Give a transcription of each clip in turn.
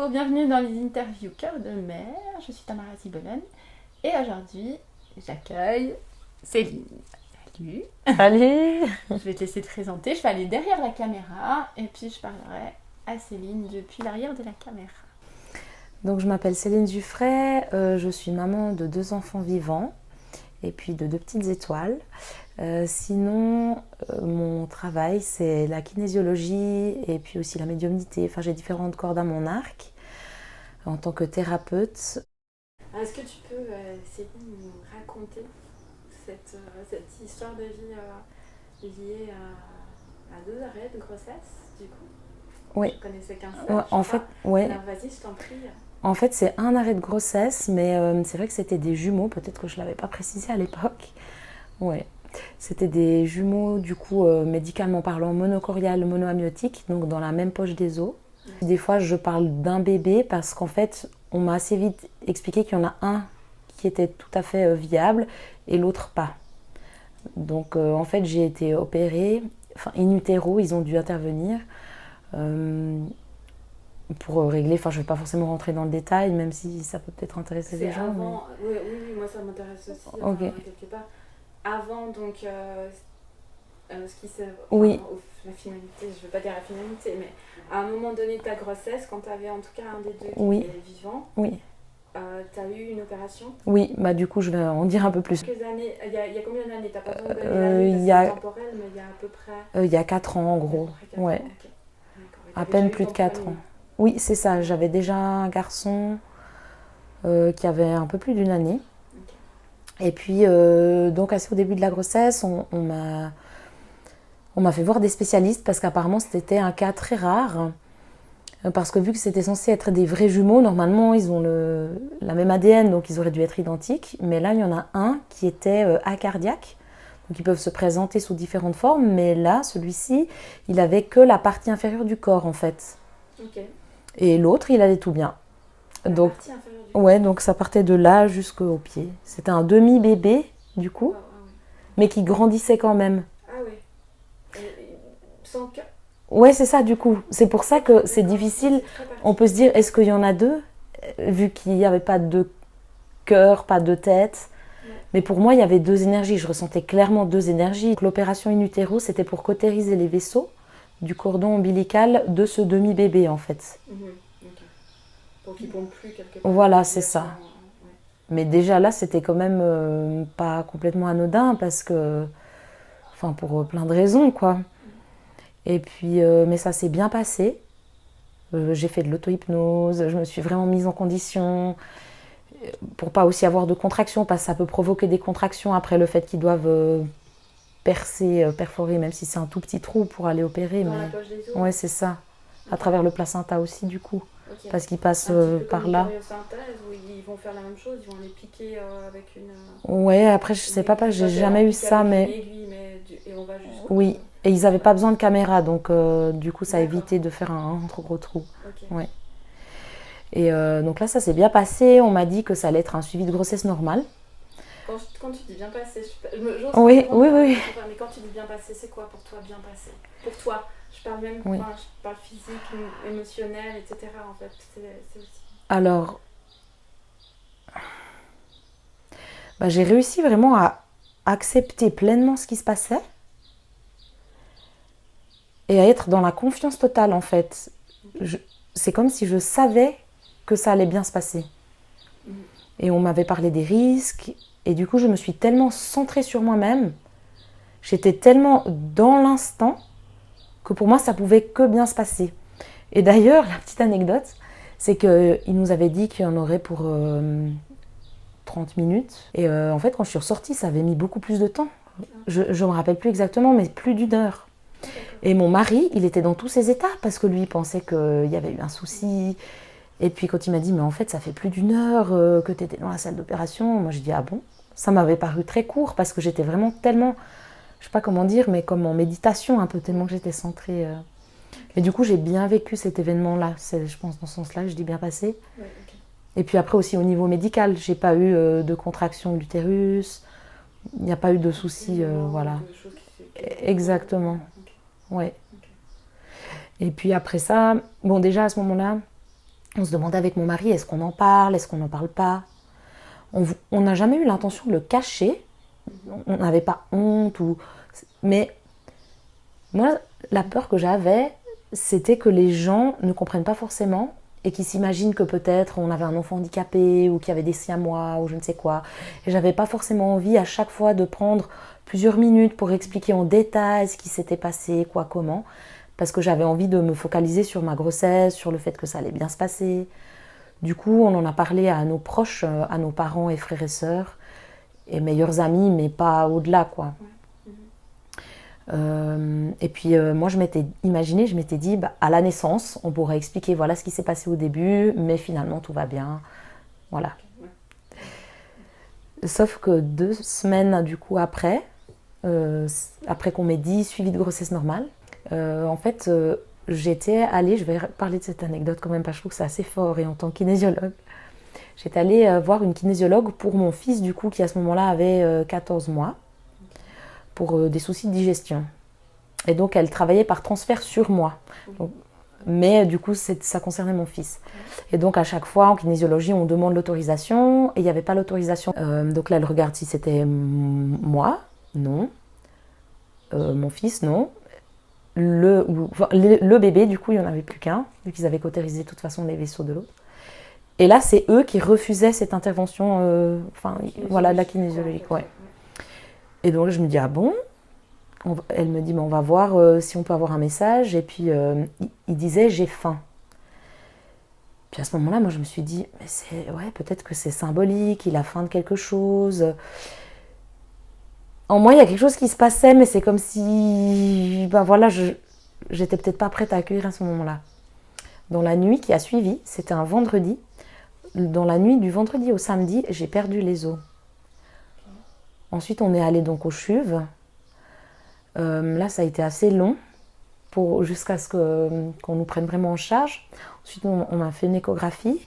bienvenue dans les interviews Cœur de Mère. Je suis Tamara Zibolène et aujourd'hui j'accueille Céline. Salut. Allez. Je vais te laisser te présenter, je vais aller derrière la caméra et puis je parlerai à Céline depuis l'arrière de la caméra. Donc je m'appelle Céline Dufray, je suis maman de 2 enfants vivants et puis de 2 petites étoiles. Sinon, mon travail c'est la kinésiologie et puis aussi la médiumnité. Enfin, j'ai différentes cordes à mon arc en tant que thérapeute. Est-ce que tu peux, Céline, nous raconter cette histoire de vie liée à 2 arrêts de grossesse du coup? Oui. Je connaissais qu'un seul. En fait, ouais. Alors vas-y, je t'en prie. En fait, c'est un arrêt de grossesse, mais c'est vrai que c'était des jumeaux. Peut-être que je ne l'avais pas précisé à l'époque. Ouais. C'était des jumeaux, du coup, médicalement parlant, monochorial, monoamniotique, donc dans la même poche des os. Des fois, je parle d'un bébé parce qu'en fait, on m'a assez vite expliqué qu'il y en a un qui était tout à fait viable et l'autre pas. Donc, en fait, j'ai été opérée, enfin, in utero, ils ont dû intervenir pour régler. Enfin, je ne vais pas forcément rentrer dans le détail, même si ça peut peut-être intéresser les gens. Avant, mais... oui, moi ça m'intéresse aussi, okay. Quelque part. Avant, donc, ce qui s'est... Oui. La finalité, je ne veux pas dire la finalité, mais à un moment donné de ta grossesse, quand tu avais en tout cas un des deux qui était vivant, oui. Tu as eu une opération? Oui, bah du coup je vais en dire un peu plus. Quelques années, il y a combien d'années? Tu n'as pas besoin de donner l'année parce que c'est temporel, mais il y a à peu près... il y a 4 ans en gros, 4 ouais. Ans, okay. À peine plus de 4 ans. Oui, c'est ça, j'avais déjà un garçon qui avait un peu plus d'une année. Okay. Et puis, donc assez au début de la grossesse, on m'a fait voir des spécialistes parce qu'apparemment c'était un cas très rare. Parce que vu que c'était censé être des vrais jumeaux, normalement ils ont la même ADN, donc ils auraient dû être identiques. Mais là, il y en a un qui était acardiaque. Donc ils peuvent se présenter sous différentes formes, mais là, celui-ci, il avait que la partie inférieure du corps en fait. Okay. Et l'autre, il allait tout bien. Donc, ouais, donc ça partait de là jusqu'au pied. C'était un demi-bébé, du coup, mais qui grandissait quand même. Ah oui. Sans cœur. Ouais, c'est ça, du coup. C'est pour ça que c'est difficile. On peut se dire, est-ce qu'il y en a 2, vu qu'il n'y avait pas de cœur, pas de tête. Mais pour moi, il y avait 2 énergies. Je ressentais clairement 2 énergies. L'opération in utero, c'était pour cautériser les vaisseaux du cordon ombilical de ce demi-bébé, en fait. Okay. Pour qu'il ne pompe plus quelque part. Voilà, c'est ça. Ouais. Mais déjà là, c'était quand même pas complètement anodin parce que... Enfin, pour plein de raisons, quoi. Et puis, mais ça s'est bien passé. J'ai fait de l'auto-hypnose, je me suis vraiment mise en condition pour pas aussi avoir de contractions, parce que ça peut provoquer des contractions après le fait qu'ils doivent perforer, même si c'est un tout petit trou pour aller opérer. Dans la poche des os. Ouais, c'est ça. À travers le placenta aussi, du coup. Okay. Parce qu'ils passent par là. Où ils vont faire la même chose, ils vont les piquer avec une... Ouais, après, je sais pas, j'ai jamais eu ça, mais... Et on va juste... Oui. Et ils n'avaient pas besoin de caméra, donc du coup, ça a évité de faire un trop gros trou. Okay. Ouais. Et donc là, ça s'est bien passé. On m'a dit que ça allait être un suivi de grossesse normale. Quand tu dis bien passé, oui. Mais quand tu dis bien passé, c'est quoi pour toi bien passé? Pour toi, je parle même, je parle physique, émotionnel, etc. En fait, c'est aussi... Alors, j'ai réussi vraiment à accepter pleinement ce qui se passait. Et à être dans la confiance totale, en fait. C'est comme si je savais que ça allait bien se passer. Et on m'avait parlé des risques. Et du coup, je me suis tellement centrée sur moi-même. J'étais tellement dans l'instant que pour moi, ça pouvait que bien se passer. Et d'ailleurs, la petite anecdote, c'est qu'il nous avait dit qu'il y en aurait pour 30 minutes. Et en fait, quand je suis ressortie, ça avait mis beaucoup plus de temps. Je ne me rappelle plus exactement, mais plus d'1 heure. Et mon mari, il était dans tous ses états parce que lui, il pensait qu'il y avait eu un souci. Et puis quand il m'a dit, mais en fait, ça fait plus d'1 heure que tu étais dans la salle d'opération, moi j'ai dit, ah bon? Ça m'avait paru très court parce que j'étais vraiment tellement, je sais pas comment dire, mais comme en méditation un peu, tellement que j'étais centrée. Et du coup, j'ai bien vécu cet événement-là. C'est, je pense, dans ce sens-là, je dis bien passé. Ouais, okay. Et puis après aussi au niveau médical, j'ai pas eu de contraction de l'utérus, il n'y a pas eu de soucis, voilà. Exactement. Okay. Ouais. Okay. Et puis après ça, bon déjà à ce moment-là, On se demandait avec mon mari, est-ce qu'on en parle, est-ce qu'on n'en parle pas. On n'a jamais eu l'intention de le cacher. On n'avait pas honte. Mais moi, la peur que j'avais, c'était que les gens ne comprennent pas forcément et qu'ils s'imaginent que peut-être on avait un enfant handicapé ou qu'il y avait des siamois ou je ne sais quoi. Et j'avais pas forcément envie à chaque fois de prendre plusieurs minutes pour expliquer en détail ce qui s'était passé, quoi, comment. Parce que j'avais envie de me focaliser sur ma grossesse, sur le fait que ça allait bien se passer. Du coup, on en a parlé à nos proches, à nos parents et frères et sœurs, et meilleurs amis, mais pas au-delà, quoi. Et puis moi je m'étais dit à la naissance on pourrait expliquer voilà ce qui s'est passé au début, mais finalement tout va bien, voilà. Sauf que 2 semaines du coup après qu'on m'ait dit suivi de grossesse normale, en fait j'étais allée, je vais parler de cette anecdote quand même parce que je trouve que c'est assez fort, et en tant que kinésiologue, j'étais allée voir une kinésiologue pour mon fils du coup qui à ce moment-là avait 14 mois, pour des soucis de digestion. Et donc, elle travaillait par transfert sur moi. Donc, mais du coup, ça concernait mon fils. Et donc, à chaque fois, en kinésiologie, on demande l'autorisation. Et il n'y avait pas l'autorisation. Donc là, elle regarde si c'était moi. Non. Mon fils, non. Le bébé, du coup, il n'y en avait plus qu'un, vu qu'ils avaient cautérisé de toute façon les vaisseaux de l'autre. Et là, c'est eux qui refusaient cette intervention, voilà, de la kinésiologie. Ouais. Et donc je me dis, ah bon? Elle me dit, mais on va voir si on peut avoir un message. Et puis il disait, j'ai faim. Puis à ce moment-là, moi je me suis dit, mais peut-être que c'est symbolique, il a faim de quelque chose. En moi, il y a quelque chose qui se passait, mais c'est comme si, j'étais peut-être pas prête à accueillir à ce moment-là. Dans la nuit qui a suivi, c'était un vendredi. Dans la nuit du vendredi au samedi, j'ai perdu les os. Ensuite, on est allé donc au CHUV. Là, ça a été assez long jusqu'à ce qu'on nous prenne vraiment en charge. Ensuite, on m'a fait une échographie.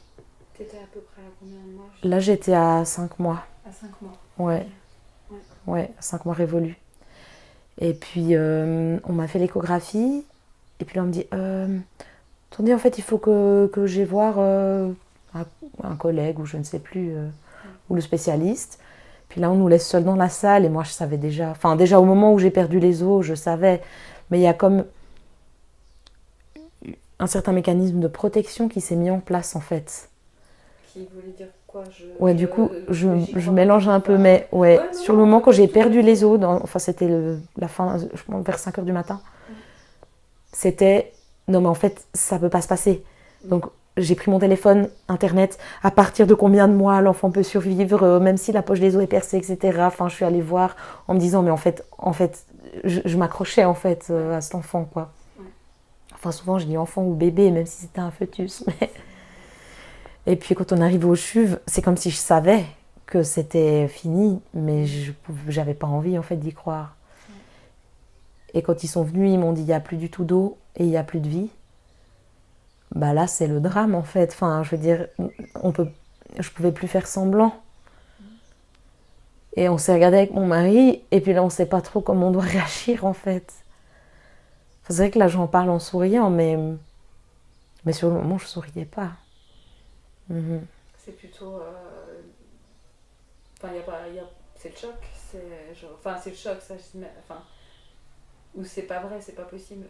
T'étais à peu près à combien de mois? Là, j'étais à 5 mois. À 5 mois. Ouais. Ouais, 5 mois révolus. Et puis, on m'a fait l'échographie. Et puis là, on me dit, attendez, en fait, il faut que j'aille voir un collègue ou je ne sais plus, ou le spécialiste. Puis là, on nous laisse seuls dans la salle et moi, je savais déjà... Enfin, déjà, au moment où j'ai perdu les os, je savais. Mais il y a comme un certain mécanisme de protection qui s'est mis en place, en fait. Qui voulait dire quoi? Ouais, du coup, je mélange un peu. Mais ouais, sur le moment, quand j'ai perdu les os, c'était la fin, je pense, vers 5 h du matin, c'était... Non, mais en fait, ça ne peut pas se passer. Donc, j'ai pris mon téléphone, internet, à partir de combien de mois l'enfant peut survivre, même si la poche des os est percée, etc. Enfin, je suis allée voir en me disant, mais en fait, je m'accrochais en fait à cet enfant, quoi. Enfin, souvent, je dis enfant ou bébé, même si c'était un fœtus. Mais... Et puis, quand on arrive au CHUV, c'est comme si je savais que c'était fini, mais j'avais pas envie en fait d'y croire. Et quand ils sont venus, ils m'ont dit, il n'y a plus du tout d'eau et il n'y a plus de vie. Bah là, c'est le drame en fait. Enfin, je veux dire, je pouvais plus faire semblant. Et on s'est regardé avec mon mari, et puis là, on sait pas trop comment on doit réagir en fait. Enfin, c'est vrai que là, j'en parle en souriant, mais sur le moment, je souriais pas. C'est plutôt. Enfin, c'est le choc. C'est le choc, ça. Enfin, ou c'est pas vrai, c'est pas possible.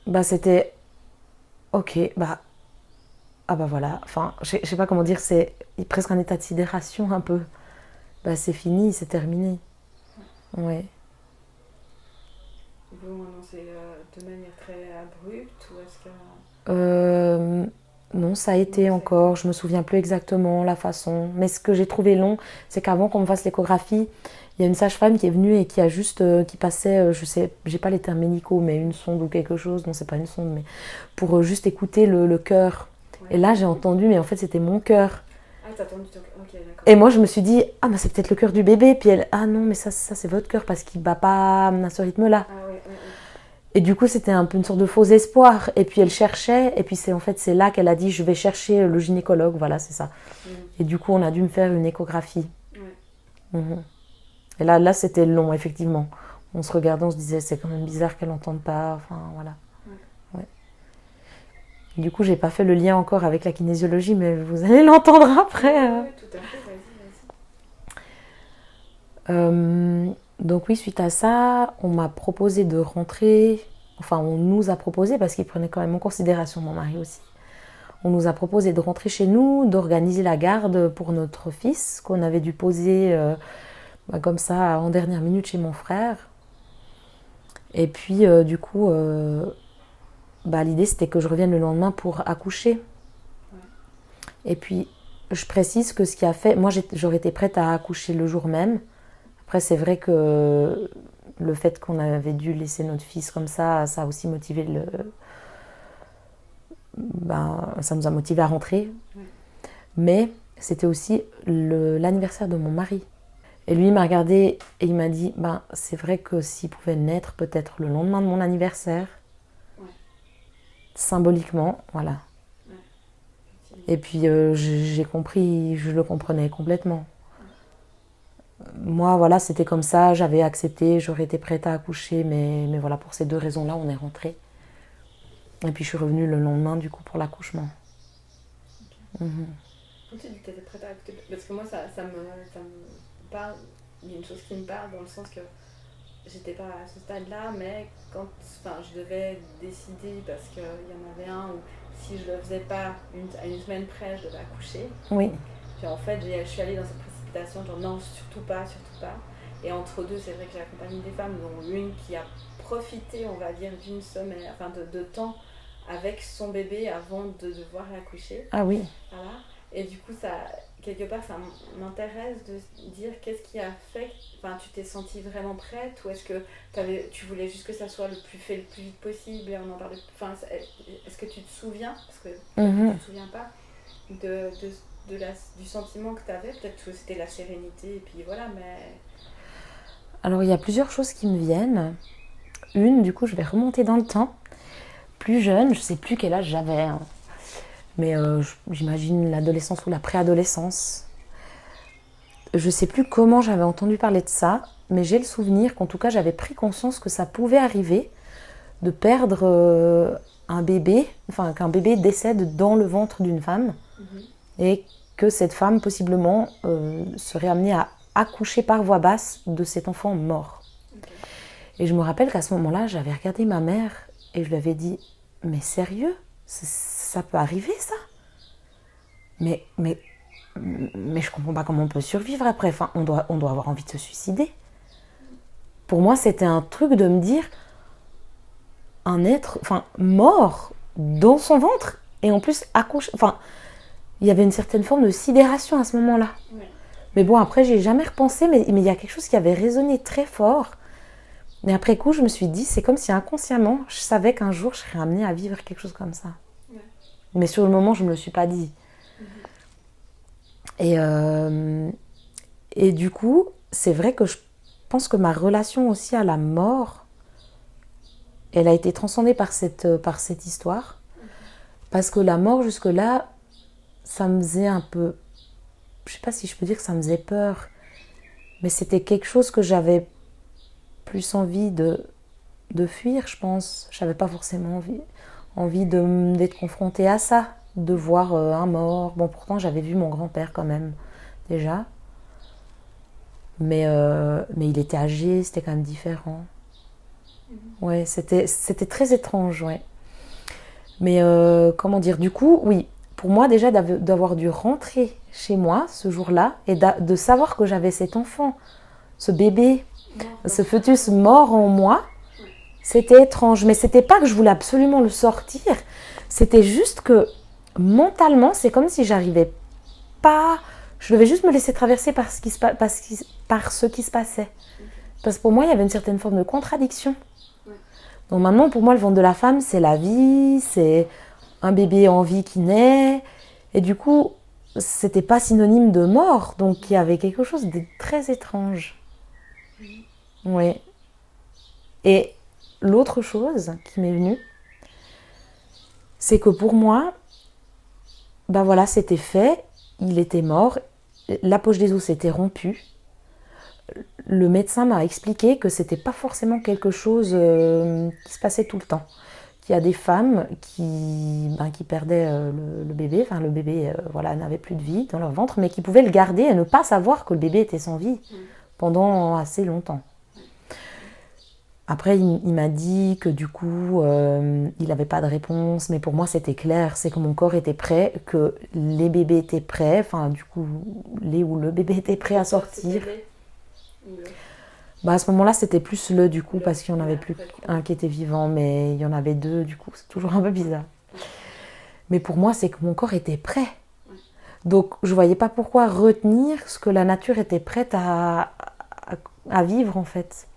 Bah c'était ok, bah ah bah voilà, enfin je sais pas comment dire, c'est presque un état de sidération un peu. Bah c'est fini, c'est terminé. Ouais. Ils vous l'ont annoncé de manière très abrupte ou est-ce que... Non, ça a été encore, je me souviens plus exactement la façon. Mais ce que j'ai trouvé long, c'est qu'avant qu'on me fasse l'échographie, il y a une sage-femme qui est venue et qui a juste, qui passait, je sais, j'ai pas les termes médicaux, mais une sonde ou quelque chose, non c'est pas une sonde, mais pour juste écouter le cœur. Ouais. Et là j'ai entendu, mais en fait c'était mon cœur. Ah t'as entendu ton cœur, ok d'accord. Et moi je me suis dit, ah bah c'est peut-être le cœur du bébé, puis elle, ah non mais ça c'est votre cœur parce qu'il bat pas à ce rythme-là. Ah ouais. Et du coup, c'était un peu une sorte de faux espoir. Et puis, elle cherchait. Et puis, c'est là qu'elle a dit, je vais chercher le gynécologue. Voilà, c'est ça. Et du coup, on a dû me faire une échographie. Et là, c'était long, effectivement. On se regardait, on se disait, c'est quand même bizarre qu'elle n'entende pas. Enfin, voilà. Du coup, j'ai pas fait le lien encore avec la kinésiologie, mais vous allez l'entendre après. Oui, tout à fait, vas-y. Donc oui, suite à ça, on m'a proposé de rentrer, enfin on nous a proposé, parce qu'il prenait quand même en considération mon mari aussi, on nous a proposé de rentrer chez nous, d'organiser la garde pour notre fils, qu'on avait dû poser comme ça en dernière minute chez mon frère. Et puis du coup, l'idée c'était que je revienne le lendemain pour accoucher. Ouais. Et puis je précise que ce qui a fait, moi j'aurais été prête à accoucher le jour même. Après c'est vrai que le fait qu'on avait dû laisser notre fils comme ça a aussi motivé ça nous a motivé à rentrer. Ouais. Mais c'était aussi l'anniversaire de mon mari. Et lui, il m'a regardé et il m'a dit, c'est vrai que s'il pouvait naître peut-être le lendemain de mon anniversaire, ouais. Symboliquement, voilà. Ouais. Et puis j'ai compris, je le comprenais complètement. Ouais. Moi, voilà, c'était comme ça, j'avais accepté, j'aurais été prête à accoucher, mais voilà, pour ces 2 raisons-là, on est rentré. Et puis je suis revenue le lendemain, du coup, pour l'accouchement. Okay. Quand tu dis que tu étais prête à accoucher, parce que moi, ça me parle, il y a une chose qui me parle dans le sens que j'étais pas à ce stade-là, mais quand je devais décider, parce qu'il y en avait un où si je le faisais pas à une semaine près, je devais accoucher. Oui. Puis en fait, je suis allée dans cette précipitation, genre non, surtout pas. Et entre deux, c'est vrai que j'ai accompagné des femmes, dont une qui a profité, on va dire, d'une semaine, de temps avec son bébé avant de devoir l'accoucher. Ah oui. Voilà. Et du coup, ça, quelque part, ça m'intéresse de dire qu'est-ce qui a fait, tu t'es sentie vraiment prête, ou est-ce que tu voulais juste que ça soit le plus vite possible, et on en parle. Est-ce que tu te souviens, parce que tu ne te souviens pas, du sentiment que tu avais, peut-être que c'était la sérénité, et puis voilà, mais... Alors, il y a plusieurs choses qui me viennent. Une, du coup, je vais remonter dans le temps. Plus jeune, je ne sais plus quel âge j'avais, hein. Mais j'imagine l'adolescence ou la préadolescence. Je ne sais plus comment j'avais entendu parler de ça, mais j'ai le souvenir qu'en tout cas, j'avais pris conscience que ça pouvait arriver de perdre un bébé, qu'un bébé décède dans le ventre d'une femme, et que cette femme, possiblement, serait amenée à accoucher par voie basse de cet enfant mort. Okay. Et je me rappelle qu'à ce moment-là, j'avais regardé ma mère et je lui avais dit « Mais sérieux ? Ça peut arriver, ça ? Mais je comprends pas comment on peut survivre après. On doit avoir envie de se suicider. » Pour moi, c'était un truc de me dire un être mort dans son ventre et en plus accouché. Il y avait une certaine forme de sidération à ce moment-là. Ouais. Mais bon, après, j'ai jamais repensé, mais il y a quelque chose qui avait résonné très fort. Et après coup, je me suis dit, c'est comme si inconsciemment, je savais qu'un jour, je serais amenée à vivre quelque chose comme ça. Ouais. Mais sur le moment, je ne me le suis pas dit. Et du coup, c'est vrai que je pense que ma relation aussi à la mort, elle a été transcendée par cette histoire. Parce que la mort, jusque-là, ça me faisait un peu... Je ne sais pas si je peux dire que ça me faisait peur. Mais c'était quelque chose que j'avais plus envie de fuir, je pense. Je n'avais pas forcément envie d'être confrontée à ça, de voir un mort. Bon, pourtant, j'avais vu mon grand-père quand même, déjà. Mais il était âgé, c'était quand même différent. Ouais, c'était très étrange, ouais. Mais comment dire, du coup, oui, pour moi déjà d'avoir dû rentrer chez moi ce jour-là et de savoir que j'avais cet enfant, ce bébé, ce fœtus mort en moi, c'était étrange. Mais c'était pas que je voulais absolument le sortir, c'était juste que mentalement, c'est comme si j'arrivais pas... Je devais juste me laisser traverser par ce qui se passait. Parce que pour moi, il y avait une certaine forme de contradiction. Donc maintenant, pour moi, le ventre de la femme, c'est la vie, c'est un bébé en vie qui naît. Et du coup, c'était pas synonyme de mort. Donc il y avait quelque chose de très étrange. Oui. Et l'autre chose qui m'est venue, c'est que pour moi, voilà, c'était fait, il était mort, la poche des os s'était rompue. Le médecin m'a expliqué que c'était pas forcément quelque chose qui se passait tout le temps, qu'il y a des femmes qui perdaient le bébé, enfin le bébé n'avait plus de vie dans leur ventre, mais qui pouvaient le garder et ne pas savoir que le bébé était sans vie pendant assez longtemps. Après, il m'a dit que du coup, il n'avait pas de réponse, mais pour moi, c'était clair. C'est que mon corps était prêt, que les bébés étaient prêts, enfin, du coup, le bébé était prêt à sortir. À ce moment-là, c'était plus du coup, parce qu'il n'y en avait plus un qui était vivant, mais il y en avait deux, du coup, c'est toujours un peu bizarre. Mais pour moi, c'est que mon corps était prêt. Donc, je ne voyais pas pourquoi retenir ce que la nature était prête à vivre, en fait.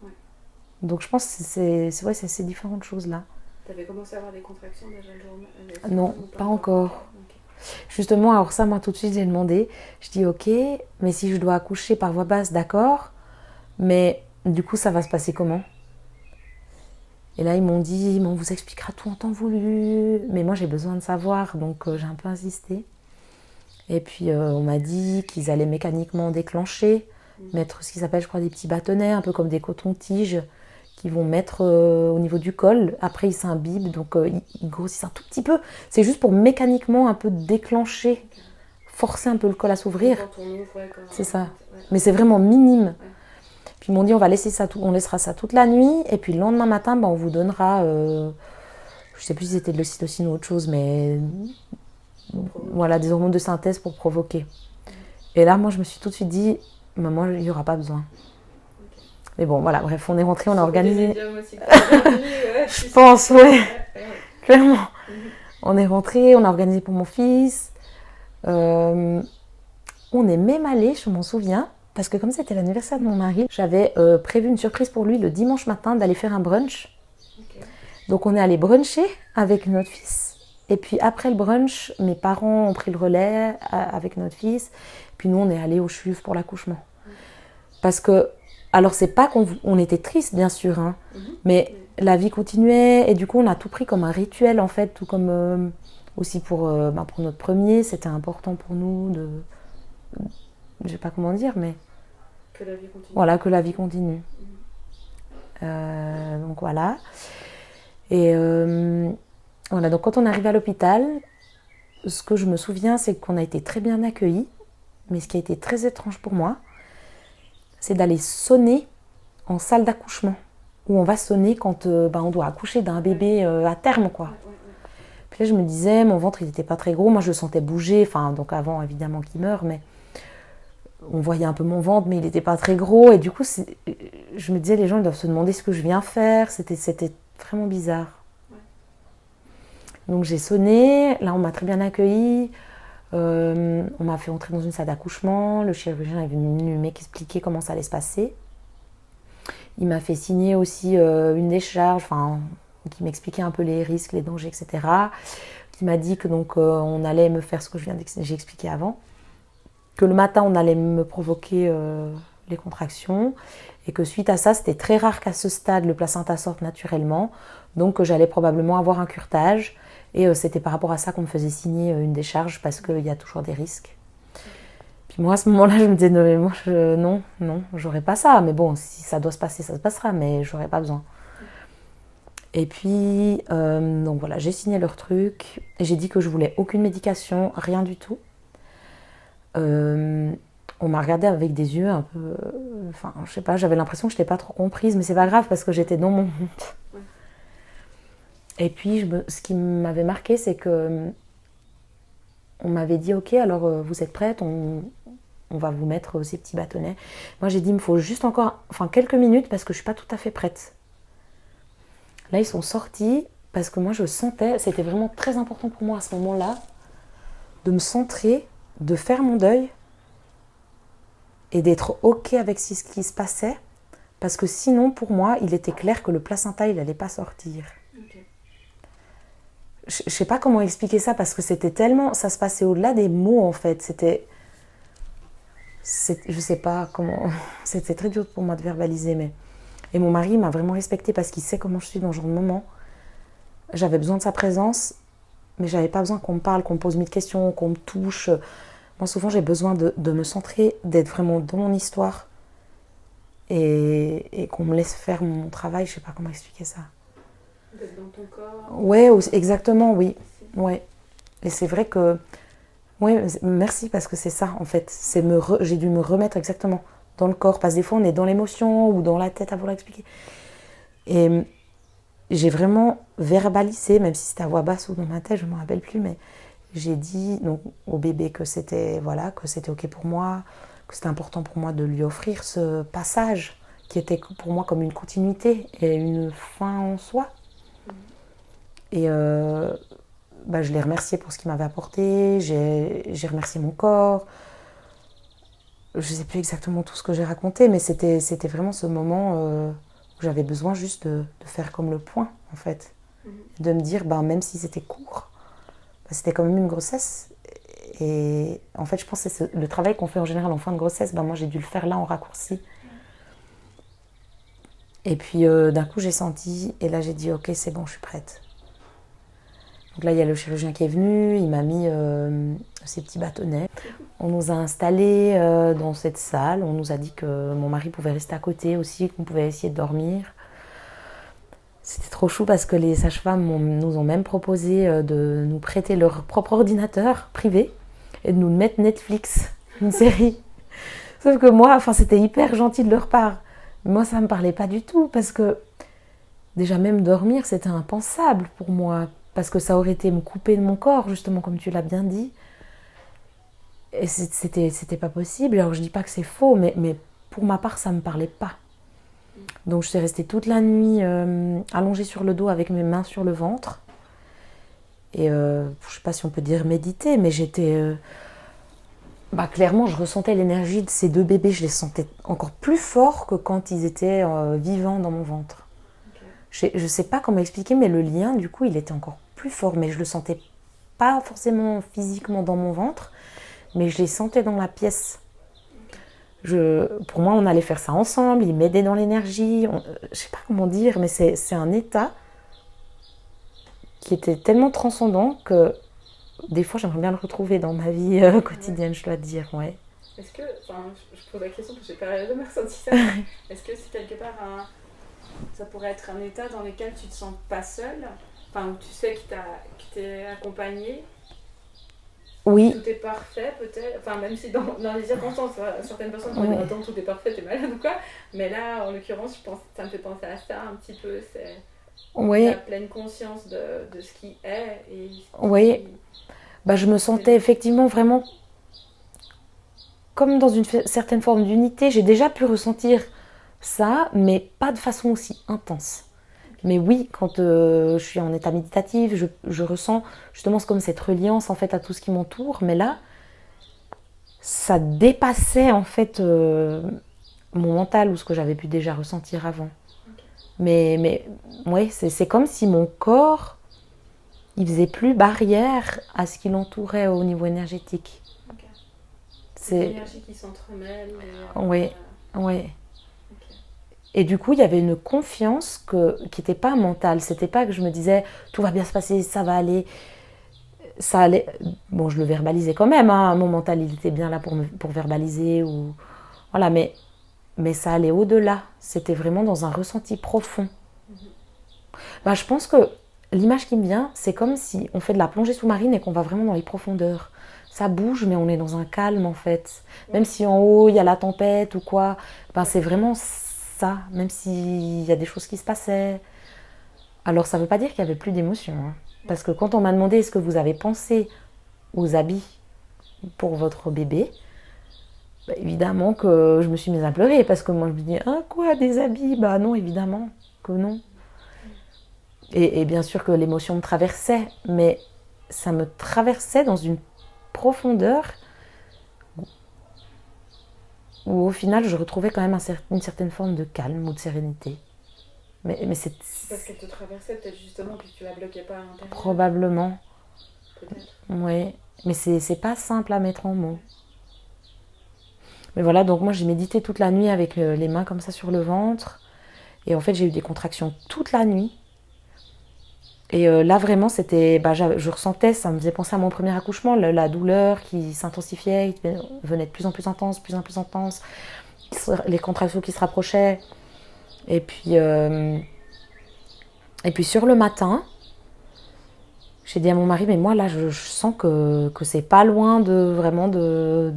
Donc je pense que c'est ces différentes choses-là. Tu avais commencé à avoir des contractions déjà le jour? Non, pas encore. Okay. Justement, alors ça, moi tout de suite, j'ai demandé. Je dis ok, mais si je dois accoucher par voie basse, d'accord. Mais du coup, ça va se passer comment? Et là, ils m'ont dit, on vous expliquera tout en temps voulu. Mais moi, j'ai besoin de savoir, donc j'ai un peu insisté. Et puis, on m'a dit qu'ils allaient mécaniquement déclencher, mettre ce qu'ils appellent, je crois, des petits bâtonnets, un peu comme des cotons-tiges, qu'ils vont mettre au niveau du col. Après, ils s'imbibent, donc ils grossissent un tout petit peu. C'est juste pour mécaniquement un peu déclencher, forcer un peu le col à s'ouvrir. C'est ça. Mais c'est vraiment minime. Puis ils m'ont dit, on laissera ça toute la nuit, et puis le lendemain matin, on vous donnera, je sais plus si c'était de l'ocytocine ou autre chose, mais voilà, des hormones de synthèse pour provoquer. Et là, moi, je me suis tout de suite dit, maman, il n'y aura pas besoin. Mais bon, voilà, bref, on est rentré, on a organisé. Je pense, ouais. Clairement. On est rentré, on a organisé pour mon fils. On est même allé, je m'en souviens, parce que comme c'était l'anniversaire de mon mari, j'avais prévu une surprise pour lui le dimanche matin d'aller faire un brunch. Okay. Donc on est allé bruncher avec notre fils. Et puis après le brunch, mes parents ont pris le relais avec notre fils. Puis nous, on est allé au CHUV pour l'accouchement. Parce que, alors c'est pas qu'on était triste, bien sûr, hein, mais la vie continuait. Et du coup, on a tout pris comme un rituel, en fait, tout comme aussi pour notre premier, c'était important pour nous de... Je sais pas comment dire, mais... Que la vie continue. Voilà, que la vie continue. Donc voilà. Et voilà, donc quand on est arrivé à l'hôpital, ce que je me souviens, c'est qu'on a été très bien accueillis. Mais ce qui a été très étrange pour moi, c'est d'aller sonner en salle d'accouchement. Où on va sonner quand on doit accoucher d'un bébé à terme, quoi. Puis là, je me disais, mon ventre, il n'était pas très gros. Moi, je le sentais bouger. Enfin, donc avant, évidemment, qu'il meurt, mais... On voyait un peu mon ventre, mais il n'était pas très gros. Et du coup, je me disais, les gens ils doivent se demander ce que je viens faire. C'était vraiment bizarre. Ouais. Donc j'ai sonné. Là, on m'a très bien accueillie. On m'a fait entrer dans une salle d'accouchement. Le chirurgien est venu m'expliquer comment ça allait se passer. Il m'a fait signer aussi une décharge, qui m'expliquait un peu les risques, les dangers, etc. Qui m'a dit que donc on allait me faire ce que j'ai expliqué avant. Que le matin, on allait me provoquer les contractions et que suite à ça, c'était très rare qu'à ce stade, le placenta sorte naturellement. Donc, que j'allais probablement avoir un curetage. Et c'était par rapport à ça qu'on me faisait signer une décharge parce qu'il y a toujours des risques. Puis moi, à ce moment-là, je me disais, non, j'aurais pas ça. Mais bon, si ça doit se passer, ça se passera, mais j'aurais pas besoin. Et puis, donc voilà, j'ai signé leur truc. Et j'ai dit que je voulais aucune médication, rien du tout. On m'a regardé avec des yeux un peu... je sais pas, j'avais l'impression que je n'étais pas trop comprise, mais c'est pas grave parce que j'étais dans mon monde. Ouais. Et puis, ce qui m'avait marqué, c'est que on m'avait dit, ok, alors vous êtes prête, on va vous mettre ces petits bâtonnets. Moi, j'ai dit, il me faut juste encore quelques minutes parce que je suis pas tout à fait prête. Là, ils sont sortis parce que moi, je sentais, c'était vraiment très important pour moi à ce moment-là, de me centrer, de faire mon deuil et d'être ok avec ce qui se passait parce que sinon pour moi il était clair que le placenta il allait pas sortir. Okay. Je sais pas comment expliquer ça parce que c'était tellement, ça se passait au-delà des mots en fait, je sais pas comment, c'était très dur pour moi de verbaliser mais et mon mari m'a vraiment respectée parce qu'il sait comment je suis dans ce genre de moment. J'avais besoin de sa présence mais j'avais pas besoin qu'on me parle, qu'on me pose 1000 questions, qu'on me touche. Moi, souvent, j'ai besoin de me centrer, d'être vraiment dans mon histoire et qu'on me laisse faire mon travail. Je ne sais pas comment expliquer ça. D'être dans ton corps. Ouais, exactement, oui. Ouais. Et c'est vrai que... Ouais, merci parce que c'est ça, en fait. J'ai dû me remettre exactement dans le corps. Parce que des fois, on est dans l'émotion ou dans la tête à vouloir expliquer. Et j'ai vraiment verbalisé, même si c'était à voix basse ou dans ma tête, je ne me rappelle plus, mais j'ai dit donc, au bébé que c'était OK pour moi, que c'était important pour moi de lui offrir ce passage qui était pour moi comme une continuité et une fin en soi. Et je l'ai remercié pour ce qu'il m'avait apporté, j'ai remercié mon corps. Je ne sais plus exactement tout ce que j'ai raconté, mais c'était vraiment ce moment où j'avais besoin juste de faire comme le point, en fait. De me dire, même si c'était court, c'était quand même une grossesse. Et en fait, je pense que c'est le travail qu'on fait en général en fin de grossesse, moi j'ai dû le faire là en raccourci. Et puis d'un coup j'ai senti, et là j'ai dit ok c'est bon, je suis prête. Donc là il y a le chirurgien qui est venu, il m'a mis ses petits bâtonnets. On nous a installés dans cette salle, on nous a dit que mon mari pouvait rester à côté aussi, qu'on pouvait essayer de dormir. C'était trop chou parce que les sages-femmes nous ont même proposé de nous prêter leur propre ordinateur privé et de nous mettre Netflix, une série. Sauf que moi, c'était hyper gentil de leur part. Moi, ça ne me parlait pas du tout parce que déjà même dormir, c'était impensable pour moi parce que ça aurait été me couper de mon corps, justement, comme tu l'as bien dit. Et c'était pas possible. Alors, je dis pas que c'est faux, mais pour ma part, ça ne me parlait pas. Donc je suis restée toute la nuit allongée sur le dos avec mes mains sur le ventre. Et je ne sais pas si on peut dire méditer, mais j'étais... clairement, je ressentais l'énergie de ces deux bébés. Je les sentais encore plus forts que quand ils étaient vivants dans mon ventre. Okay. Je ne sais pas comment expliquer, mais le lien, du coup, il était encore plus fort. Mais je ne le sentais pas forcément physiquement dans mon ventre, mais je les sentais dans la pièce. Pour moi, on allait faire ça ensemble, il m'aidait dans l'énergie, je sais pas comment dire, mais c'est un état qui était tellement transcendant que des fois, j'aimerais bien le retrouver dans ma vie quotidienne, je dois dire, ouais. Est-ce que, je pose la question parce que j'ai pas jamais ressenti ça, est-ce que c'est quelque part ça pourrait être un état dans lequel tu te sens pas seule, où tu sais qu'il t'est accompagné? Oui. Tout est parfait peut-être, même si dans les circonstances, certaines personnes vont dire attends tout est parfait, t'es malade ou quoi, mais là en l'occurrence je pense ça me fait penser à ça un petit peu, c'est la pleine conscience de ce qui est et je me sentais effectivement vraiment comme dans une certaine forme d'unité. J'ai déjà pu ressentir ça, mais pas de façon aussi intense. Mais oui, quand je suis en état méditatif, je ressens justement comme cette reliance en fait à tout ce qui m'entoure. Mais là, ça dépassait en fait mon mental ou ce que j'avais pu déjà ressentir avant. Okay. Mais ouais, c'est comme si mon corps, il faisait plus barrière à ce qui l'entourait au niveau énergétique. Okay. C'est l'énergie qui s'entremêle. Oui. Et du coup, il y avait une confiance qui n'était pas mentale. C'était pas que je me disais tout va bien se passer, ça va aller. Ça allait. Bon, je le verbalisais quand même. Mon mental, il était bien là pour verbaliser ou voilà, mais ça allait au-delà. C'était vraiment dans un ressenti profond. Je pense que l'image qui me vient, c'est comme si on fait de la plongée sous-marine et qu'on va vraiment dans les profondeurs. Ça bouge, mais on est dans un calme en fait. Même si en haut il y a la tempête ou quoi, c'est vraiment ça, même s'il y a des choses qui se passaient. Alors ça ne veut pas dire qu'il n'y avait plus d'émotion. Parce que quand on m'a demandé est-ce que vous avez pensé aux habits pour votre bébé, évidemment que je me suis mise à pleurer. Parce que moi je me dis, quoi, des habits? Non, évidemment que non. Et bien sûr que l'émotion me traversait, mais ça me traversait dans une profondeur où au final je retrouvais quand même une certaine forme de calme ou de sérénité. Mais c'est... Parce qu'elle te traversait peut-être justement que tu la bloquais pas à l'intérieur. Probablement. Peut-être. Oui, mais c'est pas simple à mettre en mots. Mais voilà, donc moi j'ai médité toute la nuit avec les mains comme ça sur le ventre. Et en fait j'ai eu des contractions toute la nuit. Et là vraiment c'était, je ressentais, ça me faisait penser à mon premier accouchement, la douleur qui s'intensifiait, qui venait de plus en plus intense, les contractions qui se rapprochaient. Et puis Et puis sur le matin, j'ai dit à mon mari, mais moi là, je sens que c'est pas loin vraiment de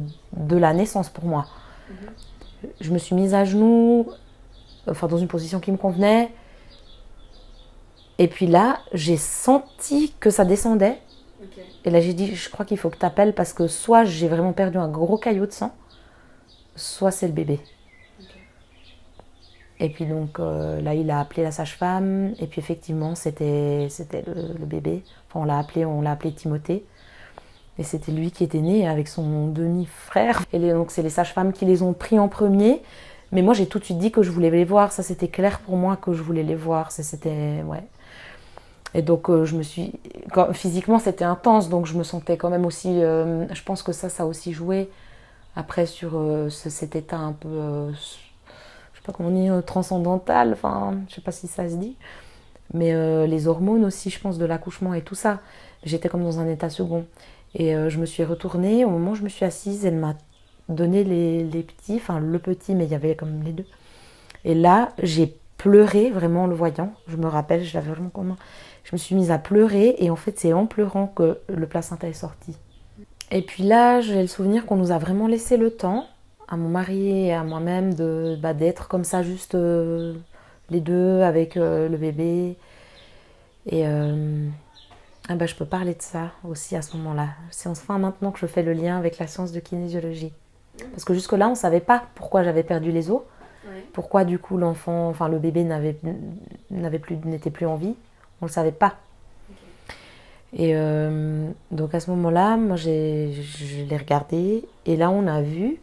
la naissance pour moi. Je me suis mise à genoux, enfin dans une position qui me convenait. Et puis là, j'ai senti que ça descendait. Okay. Et là, j'ai dit, je crois qu'il faut que tu appelles parce que soit j'ai vraiment perdu un gros caillot de sang, soit c'est le bébé. Okay. Et puis donc là, il a appelé la sage-femme. Et puis effectivement, c'était le bébé. Enfin, on l'a appelé Timothée. Et c'était lui qui était né avec son demi-frère. Et donc c'est les sages-femmes qui les ont pris en premier. Mais moi, j'ai tout de suite dit que je voulais les voir. Ça, c'était clair pour moi que je voulais les voir. C'était... Ouais. Et donc, physiquement, c'était intense. Donc, je me sentais quand même aussi... je pense que ça a aussi joué après sur cet état un peu... je sais pas comment on dit, transcendantal. Enfin, je sais pas si ça se dit. Mais les hormones aussi, je pense, de l'accouchement et tout ça. J'étais comme dans un état second. Et je me suis retournée. Au moment où je me suis assise, elle m'a donné les petits. Enfin, le petit, mais il y avait comme les deux. Et là, j'ai pleuré vraiment en le voyant. Je me rappelle, je l'avais vraiment comme... Je me suis mise à pleurer et en fait, c'est en pleurant que le placenta est sorti. Et puis là, j'ai le souvenir qu'on nous a vraiment laissé le temps, à mon mari et à moi-même, d'être comme ça, juste les deux avec le bébé. Et je peux parler de ça aussi à ce moment-là. C'est enfin maintenant que je fais le lien avec la science de kinésiologie. Parce que jusque-là, on ne savait pas pourquoi j'avais perdu les os. Ouais. Pourquoi du coup le bébé n'était plus en vie. On ne le savait pas. Okay. Et donc à ce moment-là, moi je l'ai regardé. Et là, on a vu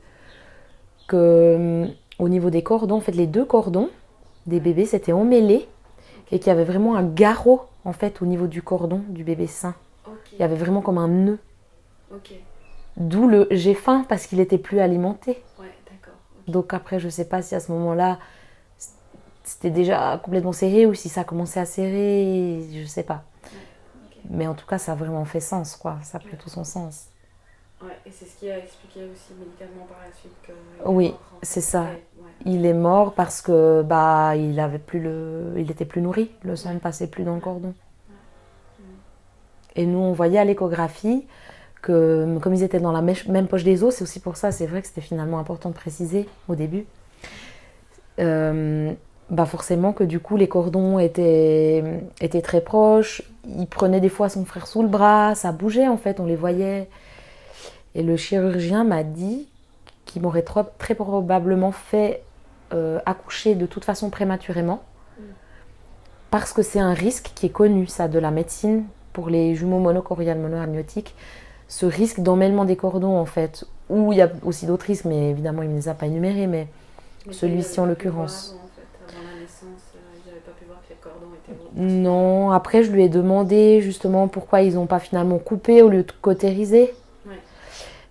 que au niveau des cordons, en fait, les deux cordons des bébés s'étaient emmêlés. Okay. Et qu'il y avait vraiment un garrot, en fait, au niveau du cordon du bébé sain. Okay. Il y avait vraiment comme un nœud. Okay. D'où le j'ai faim parce qu'il n'était plus alimenté. Ouais, d'accord. Okay. Donc après, je ne sais pas si à ce moment-là, c'était déjà complètement serré ou si ça commençait à serrer, je ne sais pas. Ouais, okay. Mais en tout cas, ça a vraiment fait sens, quoi. Ça a pris tout son sens. Ouais, et c'est ce qui a expliqué aussi médicalement par la suite que... Oui, mort, en fait. C'est ça. Ouais. Il est mort parce que il était plus nourri. Le sang ne passait plus dans le cordon. Ouais. Et nous, on voyait à l'échographie que comme ils étaient dans la même poche des os, c'est aussi pour ça, c'est vrai que c'était finalement important de préciser au début. Forcément que du coup les cordons étaient très proches. Il prenait des fois son frère sous le bras, ça bougeait en fait, on les voyait. Et le chirurgien m'a dit qu'il m'aurait très probablement fait accoucher de toute façon prématurément. Parce que c'est un risque qui est connu, ça, de la médecine pour les jumeaux monochoriales monoamniotiques. Ce risque d'emmêlement des cordons en fait, où il y a aussi d'autres risques, mais évidemment il ne les a pas énumérés, mais celui-ci en l'occurrence. Non, après je lui ai demandé justement pourquoi ils n'ont pas finalement coupé au lieu de cautériser. Ouais.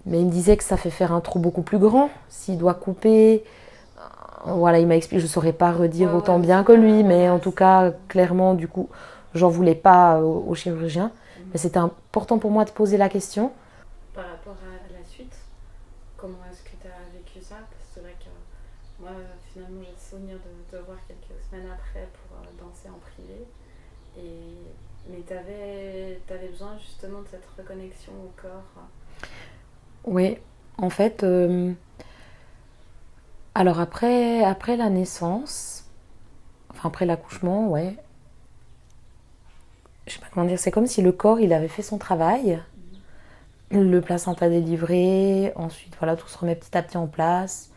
Mais il me disait que ça fait faire un trou beaucoup plus grand s'il doit couper. Voilà, il m'a expliqué, je ne saurais pas redire autant bien que lui, mais en tout cas, clairement, du coup, j'en voulais pas au chirurgien. Mais c'était important pour moi de poser la question. Par rapport à la suite, comment est-ce que tu as vécu ça? Parce que c'est vrai que moi, finalement, j'ai le souvenir de te voir quelques semaines après pour danser en privé. Mais tu avais besoin justement de cette reconnexion au corps. Oui, en fait, alors après la naissance, enfin après l'accouchement, ouais, je sais pas comment dire, c'est comme si le corps, il avait fait son travail, le placenta délivré, ensuite voilà, tout se remet petit à petit en place.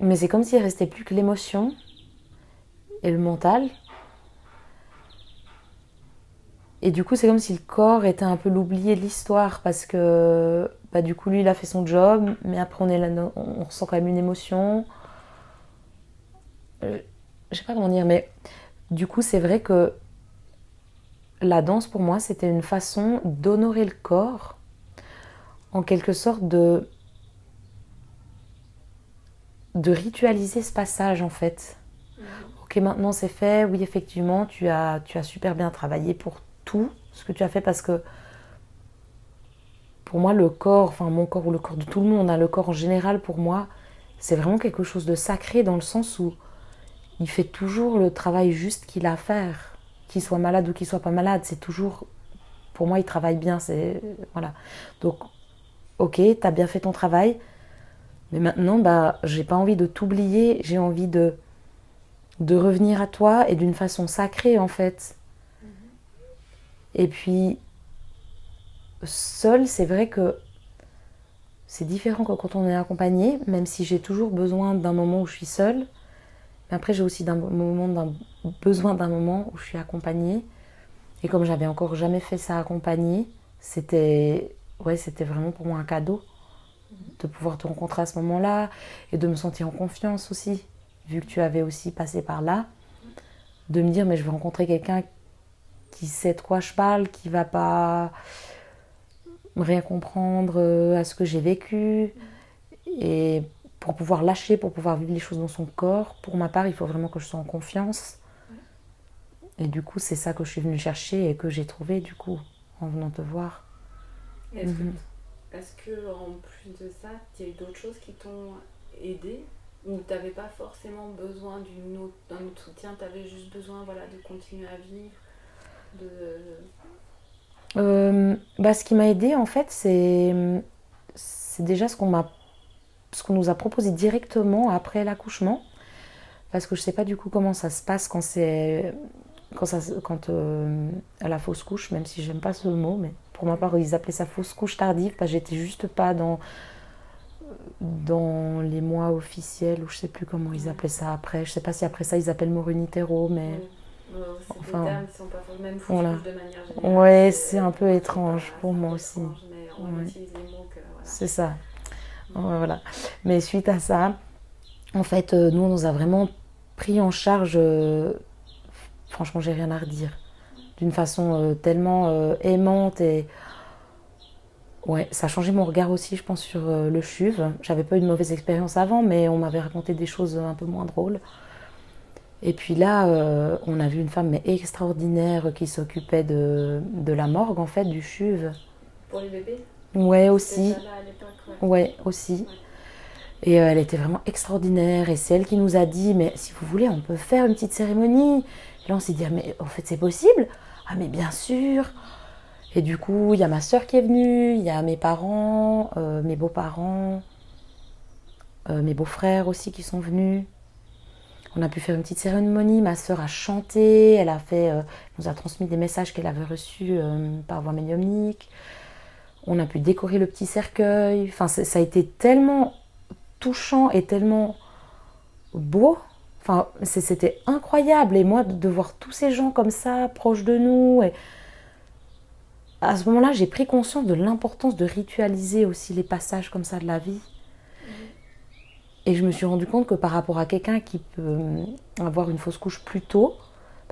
Mais c'est comme s'il ne restait plus que l'émotion et le mental. Et du coup, c'est comme si le corps était un peu l'oublié de l'histoire parce que du coup, lui, il a fait son job, mais après, on ressent quand même une émotion. Je sais pas comment dire, mais du coup, c'est vrai que la danse, pour moi, c'était une façon d'honorer le corps, en quelque sorte de ritualiser ce passage, en fait. Ok, maintenant, c'est fait. Oui, effectivement, tu as super bien travaillé pour tout ce que tu as fait parce que pour moi le corps, enfin mon corps ou le corps de tout le monde, le corps en général pour moi c'est vraiment quelque chose de sacré dans le sens où il fait toujours le travail juste qu'il a à faire. qu'il soit malade ou qu'il soit pas malade, c'est toujours, pour moi, il travaille bien, voilà. Donc, ok, t'as bien fait ton travail, mais maintenant, j'ai pas envie de t'oublier, j'ai envie de revenir à toi et d'une façon sacrée, en fait. Et puis, seul, c'est vrai que c'est différent que quand on est accompagné, même si j'ai toujours besoin d'un moment où je suis seule. Mais après, j'ai aussi besoin d'un moment où je suis accompagnée. Et comme j'avais encore jamais fait ça accompagnée, c'était vraiment pour moi un cadeau de pouvoir te rencontrer à ce moment-là et de me sentir en confiance aussi, vu que tu avais aussi passé par là, de me dire mais je vais rencontrer quelqu'un qui sait de quoi je parle, qui va pas rien comprendre à ce que j'ai vécu, et pour pouvoir lâcher, pour pouvoir vivre les choses dans son corps, pour ma part il faut vraiment que je sois en confiance. Et du coup c'est ça que je suis venue chercher et que j'ai trouvé du coup en venant te voir. Est-ce que en plus de ça, il y a eu d'autres choses qui t'ont aidé, ou tu n'avais pas forcément besoin d'un autre soutien, tu avais juste besoin de continuer à vivre Ce qui m'a aidé en fait, c'est déjà ce qu'on nous a proposé directement après l'accouchement, parce que je sais pas du coup comment ça se passe quand à la fausse couche, même si j'aime pas ce mot, mais pour ma part ils appelaient ça fausse couche tardive parce que j'étais juste pas dans les mois officiels, ou je sais plus comment ils appelaient ça après. Je sais pas si après ça ils appellent mort unitéro, mais c'est des termes qui sont pas même fausse couche de manière générale. Ouais, c'est un peu étrange pour moi aussi. Mais on utilise les mots que c'est ça. Voilà. Mais suite à ça, en fait, nous on nous a vraiment pris en charge. Franchement, j'ai rien à redire. D'une façon tellement aimante, et ouais, ça a changé mon regard aussi, je pense, sur le CHUV. J'avais pas eu de mauvaise expérience avant, mais on m'avait raconté des choses un peu moins drôles. Et puis là, on a vu une femme extraordinaire qui s'occupait de la morgue, en fait, du CHUV. Pour les bébés ? Ouais, aussi. C'était déjà là à l'époque, ouais, aussi. Ouais. Et elle était vraiment extraordinaire. Et c'est elle qui nous a dit, mais si vous voulez, on peut faire une petite cérémonie. Et là, on s'est dit, mais en fait, c'est possible ? Ah, mais bien sûr. Et du coup, il y a ma soeur qui est venue, il y a mes parents, mes beaux-parents, mes beaux-frères aussi qui sont venus. On a pu faire une petite cérémonie, ma soeur a chanté, elle nous a transmis des messages qu'elle avait reçus par voie médiumnique. On a pu décorer le petit cercueil. Enfin, ça a été tellement touchant et tellement beau. Enfin, c'était incroyable. Et moi, de voir tous ces gens comme ça, proches de nous. Et à ce moment-là, j'ai pris conscience de l'importance de ritualiser aussi les passages comme ça de la vie. Et je me suis rendu compte que par rapport à quelqu'un qui peut avoir une fausse couche plus tôt,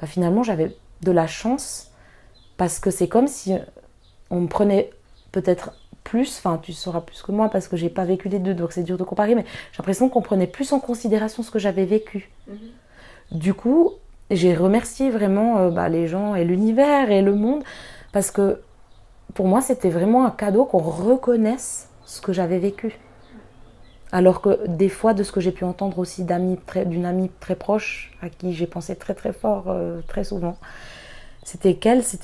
finalement, j'avais de la chance, parce que c'est comme si on me prenait peut-être plus, enfin tu sauras plus que moi parce que j'ai pas vécu les deux, donc c'est dur de comparer, mais j'ai l'impression qu'on prenait plus en considération ce que j'avais vécu. Du coup, j'ai remercié vraiment les gens et l'univers et le monde, parce que pour moi c'était vraiment un cadeau qu'on reconnaisse ce que j'avais vécu. Alors que des fois, de ce que j'ai pu entendre aussi d'une amie très proche, à qui j'ai pensé très très fort très souvent, c'était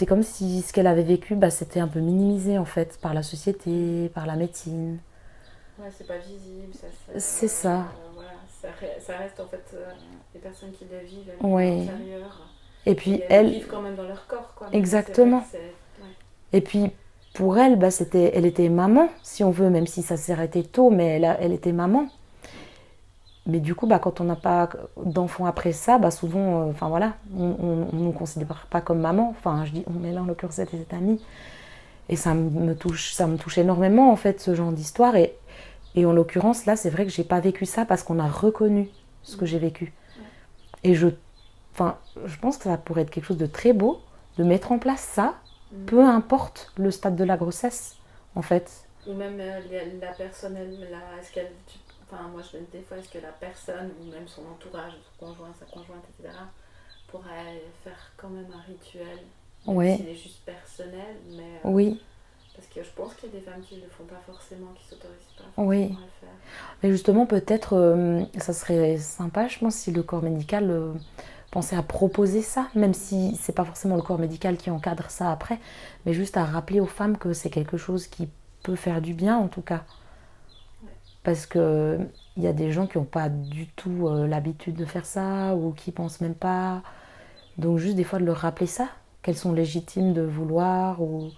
comme si ce qu'elle avait vécu, c'était un peu minimisé en fait par la société, par la médecine. Ouais, c'est pas visible, c'est ça. Ça reste en fait les personnes qui le vivent à l'intérieur. Et puis elles vivent quand même dans leur corps, quoi. Exactement. Et puis pour elle, elle était maman, si on veut, même si ça s'est arrêté tôt, mais elle était maman. Mais du coup, quand on n'a pas d'enfant après ça, souvent, on ne nous considère pas comme maman. Enfin, je dis, on est là en l'occurrence, c'était cette amie. Et ça me touche énormément, en fait, ce genre d'histoire. Et en l'occurrence, là, c'est vrai que j'ai pas vécu ça parce qu'on a reconnu ce que j'ai vécu. Et je pense que ça pourrait être quelque chose de très beau, de mettre en place ça, peu importe le stade de la grossesse, en fait. Ou même la personne, est-ce qu'elle... moi je me dis des fois, est-ce que la personne, ou même son entourage, son conjoint, sa conjointe, etc., pourrait faire quand même un rituel, même s'il est juste personnel, mais... oui. Parce que je pense qu'il y a des femmes qui ne le font pas forcément, qui ne s'autorisent pas forcément à le faire. Mais justement, peut-être, ça serait sympa, je pense, si le corps médical penser à proposer ça, même si c'est pas forcément le corps médical qui encadre ça après, mais juste à rappeler aux femmes que c'est quelque chose qui peut faire du bien en tout cas. Parce que il y a des gens qui n'ont pas du tout l'habitude de faire ça ou qui pensent même pas. Donc juste des fois de leur rappeler ça, qu'elles sont légitimes de vouloir ou...